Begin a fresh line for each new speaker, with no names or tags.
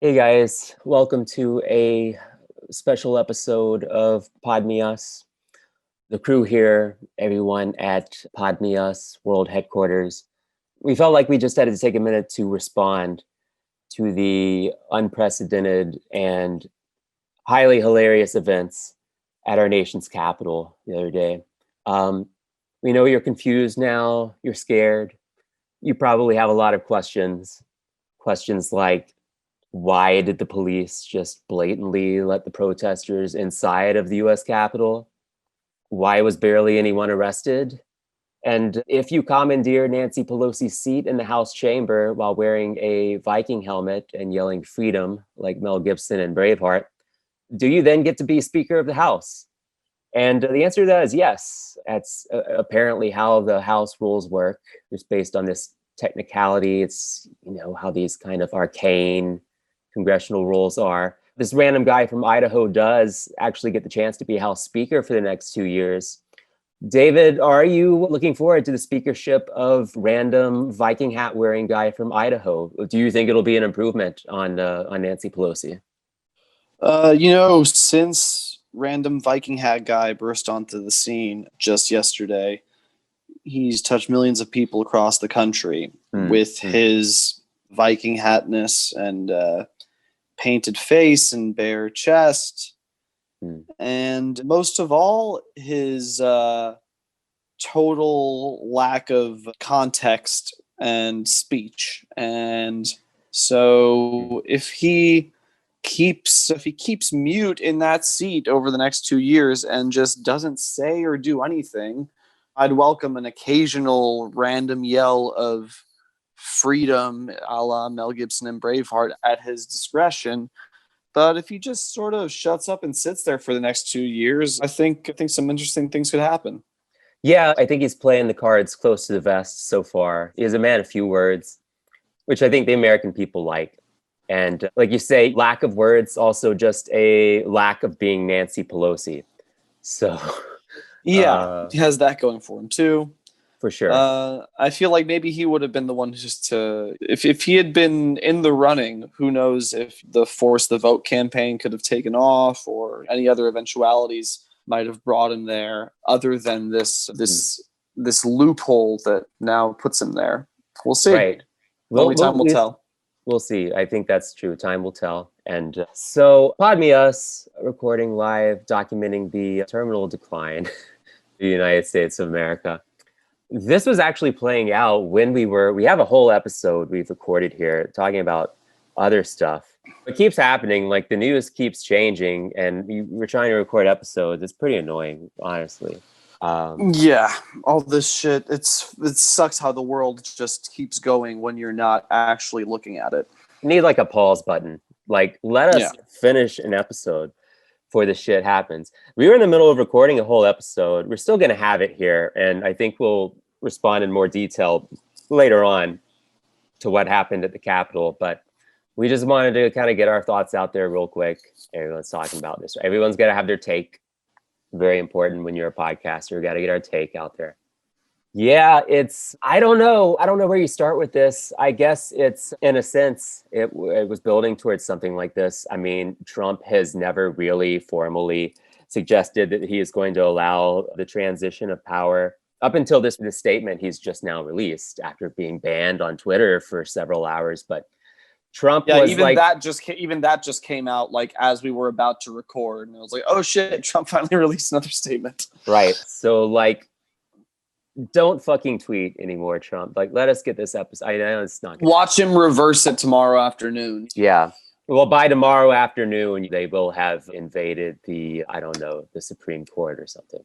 Hey guys, welcome to a special episode of Pod Me Us. The crew here, everyone at Pod Me Us World Headquarters, we felt like we just had to take a minute to respond to the unprecedented and highly hilarious events at our nation's capital the other day. Um, we know you're confused now, you're scared. You probably have a lot of questions. Questions like, why did the police just blatantly let the protesters inside of the US Capitol? Why was barely anyone arrested? And if you commandeer Nancy Pelosi's seat in the House chamber while wearing a Viking helmet and yelling freedom like Mel Gibson in Braveheart, do you then get to be Speaker of the House? And the answer to that is yes. That's apparently how the House rules work, just based on this technicality. It's, how these kind of arcane congressional rules are. This random guy from Idaho does actually get the chance to be House Speaker for the next 2 years. David, are you looking forward to the speakership of random Viking hat wearing guy from Idaho? Do you think it'll be an improvement on Nancy Pelosi?
Since random Viking hat guy burst onto the scene just yesterday, he's touched millions of people across the country with his Viking hatness and painted face and bare chest. And most of all, his total lack of context and speech. And so if he keeps mute in that seat over the next 2 years and just doesn't say or do anything, I'd welcome an occasional random yell of freedom a la Mel Gibson and Braveheart at his discretion. But if he just sort of shuts up and sits there for the next 2 years, I think some interesting things could happen.
Yeah, I think he's playing the cards close to the vest so far. He's a man of few words, which I think the American people like. And like you say, lack of words, also just a lack of being Nancy Pelosi. So
he has that going for him too.
For sure.
I feel like maybe he would have been the one just to, if he had been in the running, who knows if the Force the Vote campaign could have taken off or any other eventualities might have brought him there, other than this loophole that now puts him there. We'll see.
Right.
Only time will tell.
We'll see. I think that's true. Time will tell. And so Pod Me Us, recording live, documenting the terminal decline of the United States of America. This was actually playing out when we have a whole episode we've recorded here talking about other stuff. It keeps happening, like the news keeps changing and we're trying to record episodes. It's pretty annoying, honestly.
Yeah, all this shit, it sucks how the world just keeps going when you're not actually looking at it.
Need like a pause button. Like, let us finish an episode before this shit happens. We were in the middle of recording a whole episode. We're still going to have it here, and I think we'll respond in more detail later on to what happened at the Capitol, but we just wanted to kind of get our thoughts out there real quick. Everyone's talking about this. Everyone's got to have their take. Very important when you're a podcaster. We got to get our take out there. Yeah, I don't know where you start with this. I guess it's, in a sense, it was building towards something like this. I mean, Trump has never really formally suggested that he is going to allow the transition of power up until this statement he's just now released after being banned on Twitter for several hours. But Trump was
even that just came out like as we were about to record, and I was like, oh shit, Trump finally released another statement.
Right. So like, don't fucking tweet anymore, Trump. Like, let us get this episode. I know it's not
gonna watch him reverse it tomorrow afternoon.
Yeah. Well, by tomorrow afternoon, they will have invaded the Supreme Court or something.